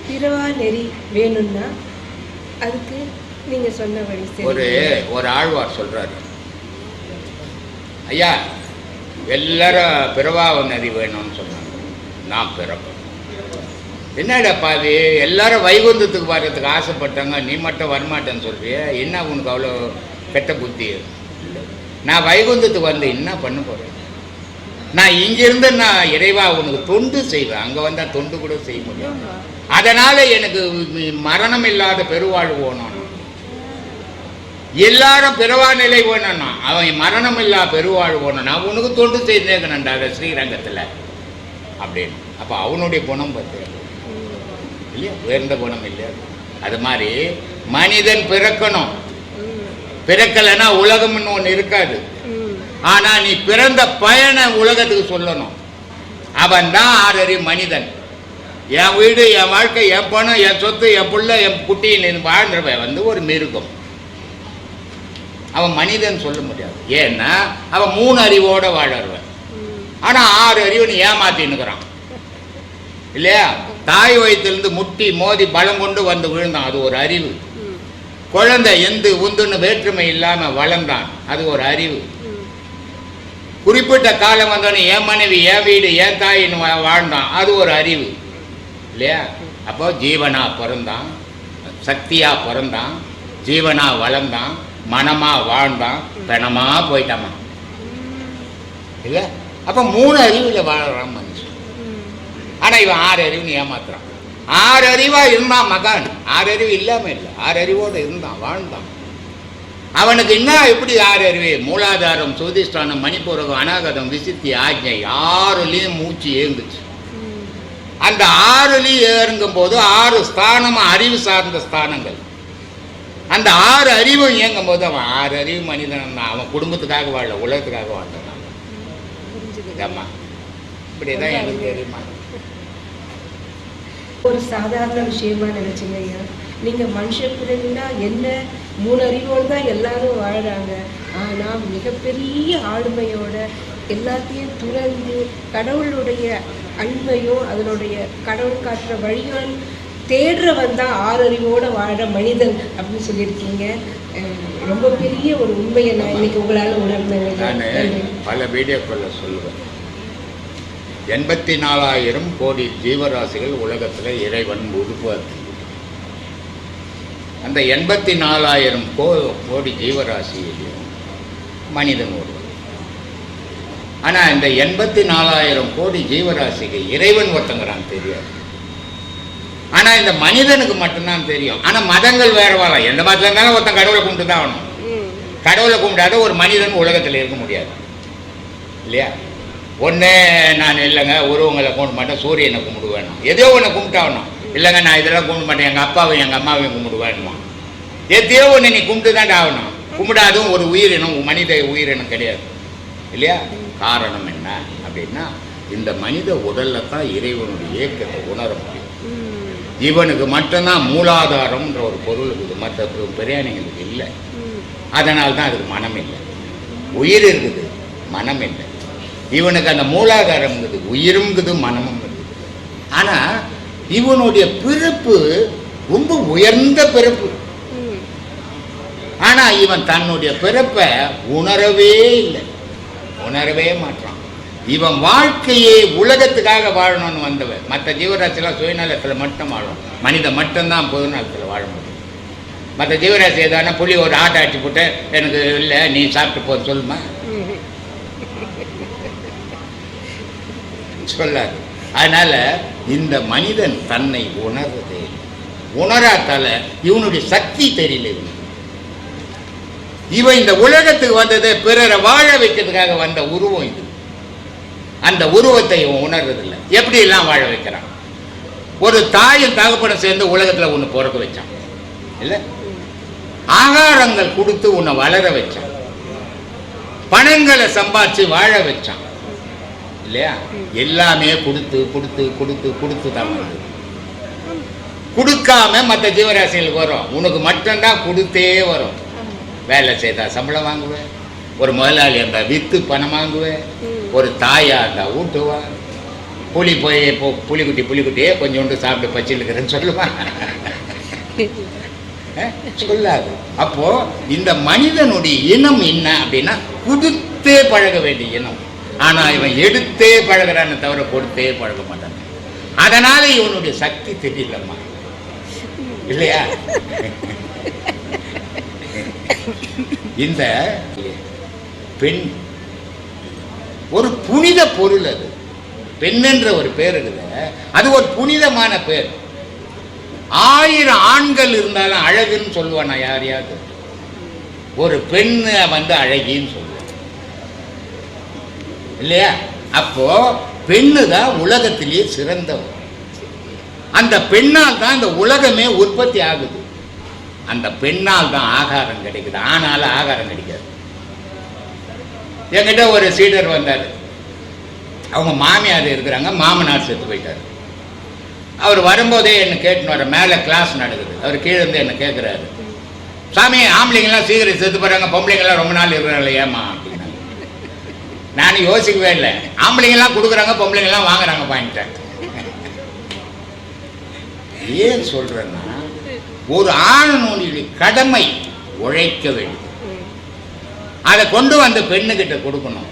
பிறவா நெறி வேணும்னா அதுக்கு நீங்க சொன்ன வழி ஒரு ஆழ்வார் சொல்றாரு, ஐயா எல்லாரும் பிறவா நெறி வேணும்னு சொன்னாங்க. நான் பிறப்பேன். என்னடா பாதி எல்லாரும் வைகுந்தத்துக்கு வர்றதுக்கு ஆசைப்பட்டாங்க, நீ மட்டும் வரமாட்டேன்னு சொல்றிய, என்ன உனக்கு அவ்வளோ கெட்ட புத்தி? நான் வைகுந்தத்துக்கு வந்து என்ன பண்ண போகிறேன்? நான் இங்கிருந்து நான் இறைவா உனக்கு தொண்டு செய்வேன். அங்கே வந்தால் தொண்டு கூட செய்ய முடியும். அதனால் எனக்கு மரணம் இல்லாத பெருவாழ்வு வேணும். எல்லாரும் பிறவா நிலை வேணும்னா அவன் மரணம் இல்லாத பெருவாழ்வு வேணும். நான் உனக்கு தொண்டு செய்தேங்கண்ணா அதை ஸ்ரீரங்கத்தில் அப்படின்னு. அப்போ அவனுடைய குணம் பார்த்து இல்லையா, உயர்ந்த குணம் இல்லையா? அது மாதிரி மனிதன் பிறக்கணும். பிறக்கலைன்னா உலகம்னு ஒன்று இருக்காது. ஆனால் நீ பிறந்த பயனை உலகத்துக்கு சொல்லணும். அவன் தான் ஆறறிவு மனிதன். என் வீடு, என் வாழ்க்கை, என் பணம், என் சொத்து, என் பிள்ளை, என் குட்டின்னு வாழ்ந்தவன் வந்து ஒரு மிருகம். அவன் மனிதன் சொல்ல முடியாது. ஏன்னா அவன் 3 அறிவோடு வாழறவன். ஆனால் 6 அறிவுன்னு ஏமாத்தின்னுக்கிறான் இல்லையா? தாய் வயிற்றிலிருந்து முட்டி மோதி பலம் கொண்டு வந்து விழுந்தான், அது ஒரு அறிவு. குழந்தை எந்து உந்துன்னு வேற்றுமை இல்லாமல் வளர்ந்தான், அது ஒரு அறிவு. குறிப்பிட்ட காலம் வந்தோடனே என் மனைவி, என் வீடு, என் தாயின்னு வாழ்ந்தான், அது ஒரு அறிவு இல்லையா? அப்போ ஜீவனா பிறந்தான், சக்தியா பிறந்தான், ஜீவனா வளர்ந்தான், மனமா வாழ்ந்தான், பிணமா போயிட்டாமா இல்லை? அப்போ 3 அறிவில் வாழறான் மனுஷன். ஆனால் இவன் 6 அறிவுன்னு ஏமாத்துறான். 6 அறிவாக இருந்தான் மகான். 6 அறிவு இல்லாமல் இல்லை, 6 அறிவோடு இருந்தான், வாழ்ந்தான். அவனுக்கு என்ன எப்படி 6 அறிவு? மூலாதாரம், சுதிஷ்டானம், மணிப்பூரகம், அநாகதம், விசித்தி, ஆஜ்ஞை 6லையும் மூச்சு ஏங்குச்சு. அந்த 6லையும் ஏறுங்கும் போது 6 ஸ்தானமும் அறிவு சார்ந்த ஸ்தானங்கள். அந்த 6 அறிவும் இயங்கும் போது அவன் 6 அறிவு மனிதன் தான். அவன் குடும்பத்துக்காக வாழ, உலகத்துக்காக வாழ்ந்தான். ஆமா, இப்படிதான் எனக்கு தெரியுமா. ஒரு சாதாரண விஷயமா நினைச்சுங்க ஐயா. நீங்க மனுஷ பிறகுனா என்ன 3 அறிவோடு தான் எல்லாரும் வாழறாங்க. ஆனா மிகப்பெரிய ஆளுமையோட எல்லாத்தையும் துறந்து கடவுளுடைய அன்பையும் அதனுடைய கடவுள் காட்டுற வழியும் தேடுறவன் தான் 6 அறிவோட வாழ மனிதன் அப்படின்னு சொல்லியிருக்கீங்க. ரொம்ப பெரிய ஒரு உண்மையை நான் இன்னைக்கு உங்களால் உணர்ந்தேன். பல வீடியோக்களை சொல்லுவேன். 84,000 கோடி ஜீவராசிகள் உலகத்தில் இறைவன் உருவாக்கி, அந்த 84,000 கோடி ஜீவராசியிலையும் மனிதன் ஒருவன். ஆனால் இந்த 84,000 கோடி ஜீவராசிக்கு இறைவன் ஒருத்தங்கிறான் தெரியாது. ஆனால் இந்த மனிதனுக்கு மட்டும்தான் தெரியும். ஆனால் மதங்கள் வேற வாழலாம். எந்த மதத்தில் இருந்தாலும் ஒருத்தன் கடவுளை கும்பிட்டு தான் ஆகணும். கடவுளை கும்பிட்டாத ஒரு மனிதன் உலகத்தில் இருக்க முடியாது இல்லையா? ஒன்று நான் இல்லைங்க உருவங்களை கும்பிட மாட்டேன், சூரியனை கும்பிடுவேன், எதையோ ஒன்று கும்பிட்டாகணும். இல்லைங்க நான் இதெல்லாம் கும்பிட மாட்டேன், எங்கள் அப்பாவையும் எங்கள் அம்மாவையும் கும்பிடுவேன்மா. எதையோ ஒன்று நீ கும்பிட்டு தான் ஆகணும். கும்பிடாதும் ஒரு உயிரினம், மனித உயிரினம் கிடையாது இல்லையா? காரணம் என்ன அப்படின்னா, இந்த மனித உடலில் தான் இறைவனுடைய இயக்கத்தை உணர முடியும். இவனுக்கு மட்டும்தான் மூலாதாரம்ன்ற ஒரு பொருள் இருக்குது, மற்ற பிரியாணிகளுக்கு இல்லை. அதனால்தான் அதுக்கு மனம் இல்லை. உயிர் இருக்குது, மனம் இல்லை. இவனுக்கு அந்த மூலாதாரம் இருக்குது, உயிரும் இருக்குது, மனமும் இருக்குது. ஆனால் இவனுடைய பிறப்பு ரொம்ப உயர்ந்த பிறப்பு. ஆனால் இவன் தன்னுடைய பிறப்பை உணரவே இல்லை, உணரவே மாட்டான். இவன் வாழ்க்கையே உலகத்துக்காக வாழணும்னு வந்தவன். மற்ற ஜீவராசிலாம் சுயநலத்தில் மட்டும் வாழும், மனிதன் மட்டும்தான் பொது நலத்தில் வாழ முடியும். மற்ற ஜீவராசி எதானா புள்ளி ஒரு ஆட்டை அடிச்சு போட்டு எனக்கு இல்லை நீ சாப்பிட்டு போ சொல்லுமா, சொல்லாது. அதனால இந்த மனிதன் தன்னை உணர்றதே இல்லை. உணராத்தால இவனுடைய சக்தி தெரியல. இவன் இந்த உலகத்துக்கு வந்தது பிறரை வாழ வைக்கிறதுக்காக வந்த உருவம் இது. அந்த உருவத்தை இவன் உணர்றதில்லை. எப்படி எல்லாம் வாழ வைக்கிறான்? ஒரு தாயும் தகப்பனும் சேர்ந்து உலகத்தில் ஒன்று பிறக்க வச்சான் இல்லை? ஆகாரங்கள் கொடுத்து உன்னை வளர வச்சான், பணங்களை சம்பாதிச்சு வாழ வச்சான் இல்லையா? எல்லாமே கொடுத்து கொடுத்து கொடுத்து கொடுத்து தான் வருது. கொடுக்காம மற்ற ஜீவராசிகளுக்கு வரும், உனக்கு மட்டும்தான் கொடுத்தே வரும். வேலை செய்தா சம்பளம் வாங்குவேன், ஒரு முதலாளி இருந்தால் விற்று பணம் வாங்குவேன், ஒரு தாயா இருந்தால் ஊட்டுவா புலி போய் புலிக்குட்டியே கொஞ்சோண்டு சாப்பிட்டு பச்சிருக்கிறேன்னு சொல்லுவான். சொல்லாது. அப்போ இந்த மனிதனுடைய இனம் என்ன அப்படின்னா கொடுத்தே பழக வேண்டிய இனம். ஆனா இவன் எடுத்தே பழகிறான்னு தவிர கொடுத்தே பழக மாட்டான். அதனால இவனுடைய சக்தி தெரியலம்மா, இல்லையா? இந்த பெண் ஒரு புனித பொருள். அது பெண் என்ற ஒரு பேர் இருக்குது, அது ஒரு புனிதமான பேர். 1000 ஆண்கள் இருந்தாலும் அழகுன்னு சொல்லுவானா யாரையாவது? ஒரு பெண்ணை அழகின்னு சொல்லுவான், இல்லையா? அப்போ பெண்ணு தான் உலகத்திலேயே சிறந்தவர். அந்த பெண்ணால் தான் இந்த உலகமே உற்பத்தி ஆகுது. அந்த பெண்ணால் தான் ஆகாரம் கிடைக்குது. ஆனால ஆகாரம் கிடைக்காது. என்கிட்ட ஒரு சீடர் வந்தார். அவங்க மாமியார் இருக்கிறாங்க, மாமனார் செத்து போயிட்டார். அவர் வரும்போதே என்ன கேட்டுன்னு வர, மேலே கிளாஸ் நடக்குது. அவர் கீழே இருந்து என்ன கேட்குறாரு, சாமி ஆம்பளைங்கெல்லாம் சீக்கிரம் செத்து போகிறாங்க, பொம்பளைங்கெல்லாம் ரொம்ப நாள் இருக்கிறாங்களே ஏமா அப்படின்னா. நான் யோசிக்கவே இல்லை. ஆம்பளைங்கெல்லாம் கொடுக்குறாங்க, பொம்பளைங்கெல்லாம் வாங்குறாங்க பாயிண்ட்டை. ஏன் சொல்கிறேன்னா, ஒரு ஆணுடைய கடமை உழைக்க வேண்டும். அதை கொண்டு வந்து பெண்ணுக்கிட்ட கொடுக்கணும்.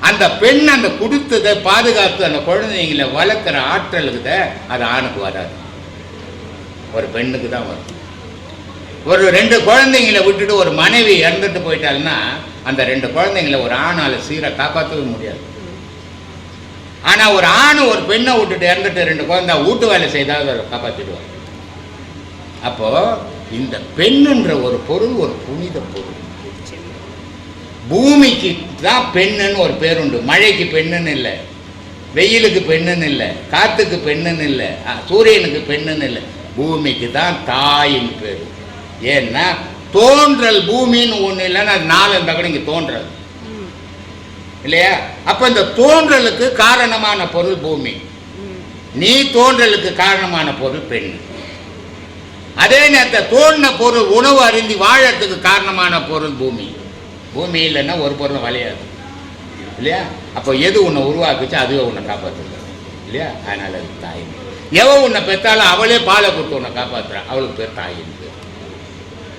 அந்த பெண் அந்த கொடுத்ததை பாதுகாத்து அந்த குழந்தைங்களை வளர்க்குற ஆற்றலுக்கு அது ஆணுக்கு வராது, ஒரு பெண்ணுக்கு தான் வரும். ஒரு 2 குழந்தைங்களை விட்டுட்டு ஒரு மனைவி இறந்துட்டு போயிட்டாங்கன்னா அந்த 2 குழந்தைங்களை ஒரு ஆணால் சீராக காப்பாற்றவே முடியாது. ஆனால் ஒரு ஆண் ஒரு பெண்ணை விட்டுட்டு இறந்துட்டு 2 குழந்தை வீட்டு வேலை செய்தால் அதை காப்பாற்றிடுவார். அப்போ இந்த பெண்ணுன்ற ஒரு பொருள் ஒரு புனித பொருள். பூமிக்கு தான் பெண்ணுன்னு ஒரு பேருண்டு. மழைக்கு பெண்ணுன்னு இல்லை, வெயிலுக்கு பெண்ணுன்னு இல்லை, காத்துக்கு பெண்ணுன்னு இல்லை, சூரியனுக்கு பெண்ணுன்னு இல்லை. பூமிக்கு தான் தாயின் பேர். ஏன்னா தோன்றல் பூமின்னு ஒன்று இல்லைன்னா அது 4 இருந்தால் கூட இங்கே தோன்றது இல்லையா? அப்போ இந்த தோன்றலுக்கு காரணமான பொருள் பூமி. நீ தோன்றலுக்கு காரணமான பொருள் பெண். அதே நேரத்தில் தோன்ற பொருள் உணவு அருந்தி வாழறதுக்கு காரணமான பொருள் பூமி. பூமி இல்லைன்னா ஒரு பொருள் விளையாது, இல்லையா? அப்போ எது உன்னை உருவாக்குச்சு அதுவே உன்னை காப்பாற்றுது, இல்லையா? அதனால அது தாயின். எவன் உன்னை பெற்றாலும் அவளே பாலை கொடுத்து உன்னை காப்பாற்றுறான், அவளுக்கு பேர் தாயின் பேர்,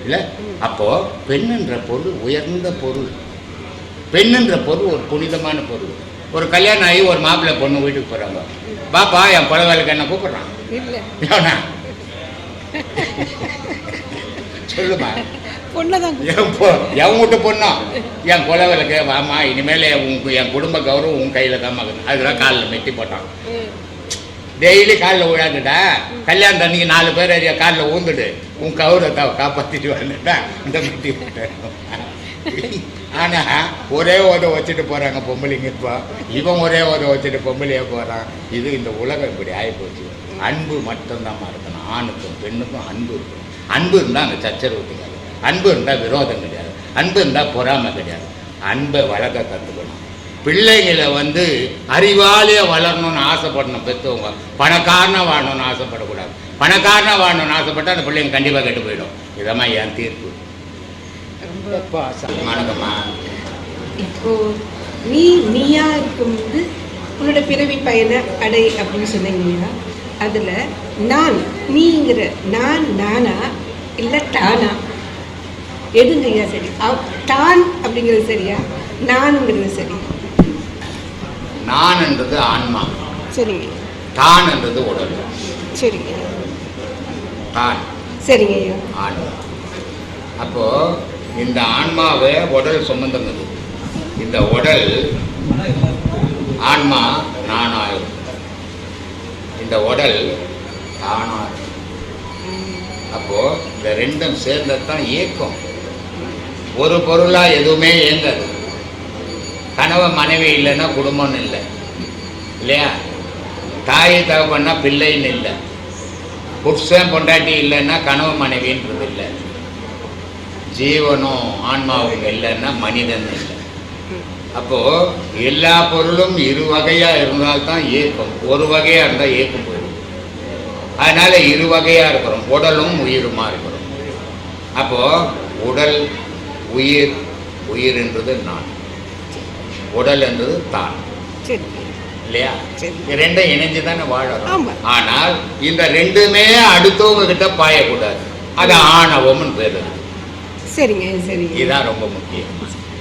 இல்லை? அப்போ பெண்ணுன்ற பொருள் உயர்ந்த பொருள். பெண்ணுன்ற பொருள் ஒரு புனிதமான பொருள். ஒரு கல்யாணம் ஆகி ஒரு மாப்பிள்ளை பொண்ணு வீட்டுக்கு போகிறாங்க, பாப்பா என் கொலை வேலைக்கு என்ன கூப்பிட்றான், சொல்லுமா? என் வீட்டு பொண்ணும் என் கொலை விளக்கு வாமா, இனிமேல் என் குடும்ப கௌரவம் உன் கையில் தான் மகன். அதுக்கெல்லாம் காலில் மெட்டி போட்டான். டெய்லி காலில் விழாதுடா, கல்யாணம் அன்னைக்கு 4 பேர் அறியா காலில் ஊந்துடு, உன் கௌரவத்தை காப்பாற்றிட்டு வந்துட்டா இந்த மெட்டி போட்டேன். ஆனால் ஒரே உதவ வச்சுட்டு போகிறாங்க பொம்பளைங்க. இப்போ இவன் ஒரே உதவ வச்சுட்டு பொம்பளையே போகிறான். இது இந்த உலகம் இப்படி ஆகிப்போச்சு. அன்பு மட்டும்தான் இருக்கணும். ஆணுக்கும் பெண்ணுக்கும் அன்பு இருக்கணும். அன்பு இருந்தால் அங்கே சச்சரவு கிடையாது, அன்பு இருந்தால் விரோதம் கிடையாது, அன்பு இருந்தால் பொறாமை கிடையாது. அன்பை வளர்க்க கற்றுக்கணும். பிள்ளைங்களை அறிவாலே வளரணும்னு ஆசைப்படணும் பெற்றவங்க. பணக்காரனாக வாழணும்னு ஆசைப்படக்கூடாது. பணக்காரனாக வாழணும்னு ஆசைப்பட்டால் அந்த பிள்ளைங்க கண்டிப்பாக கெட்டு போயிடும். இதமாக என் தீர்ப்பு. வணக்கம்மா. இப்போ நீயா இருக்கும்போது உன்னோட பிறவி பயனை அடை அப்படின்னு சொன்னீங்கன்னா, அதில் நான் நீங்கிற நானா இல்லை டானா, எதுங்கய்யா சரி? தான் அப்படிங்கிறது சரியா, நான்ங்கிறது சரி? நான் என்றது ஆன்மா, சரிங்க. தான் என்றது உடல், சரிங்க. தான், சரிங்க ஐயா. ஆன்மா. அப்போ இந்த ஆன்மாவை உடல் சுமந்துங்குது. இந்த உடல் ஆன்மா நானாகும், இந்த உடல் தானாகும். அப்போ இந்த ரெண்டும் சேர்ந்ததான் இயக்கம். ஒரு பொருளாக எதுவுமே இயங்காது. கணவன் மனைவி இல்லைன்னா குடும்பம்னு இல்லை, இல்லையா? தாயை தகப்பன்னா பிள்ளைன்னு இல்லை, புருஷன் பொண்டாட்டி இல்லைன்னா கணவன் மனைவின்றது இல்லை, ஜீவனும் ஆன்மாவும் இல்லைன்னா மனிதன் இல்லை. அப்போது எல்லா பொருளும் 2 வகையாக இருந்தால்தான் இயக்கம். ஒரு வகையாக இருந்தால் இயக்கம் போயிடும். அதனால் 2 வகையாக இருக்கிறோம், உடலும் உயிருமா இருக்கிறோம். அப்போது உடல் உயிர், உயிர் என்றது நான், உடல் என்றது தான். இல்லையா? சரி. இது ரெண்டும் இணைஞ்சு தானே வாழறோம். ஆமா. ஆனால் இந்த ரெண்டுமே அடுத்தவங்க கிட்ட பாயக்கூடாது. அது ஆணவம்னு பேர். சரிங்க சரிங்க. இதுதான் ரொம்ப முக்கியம்.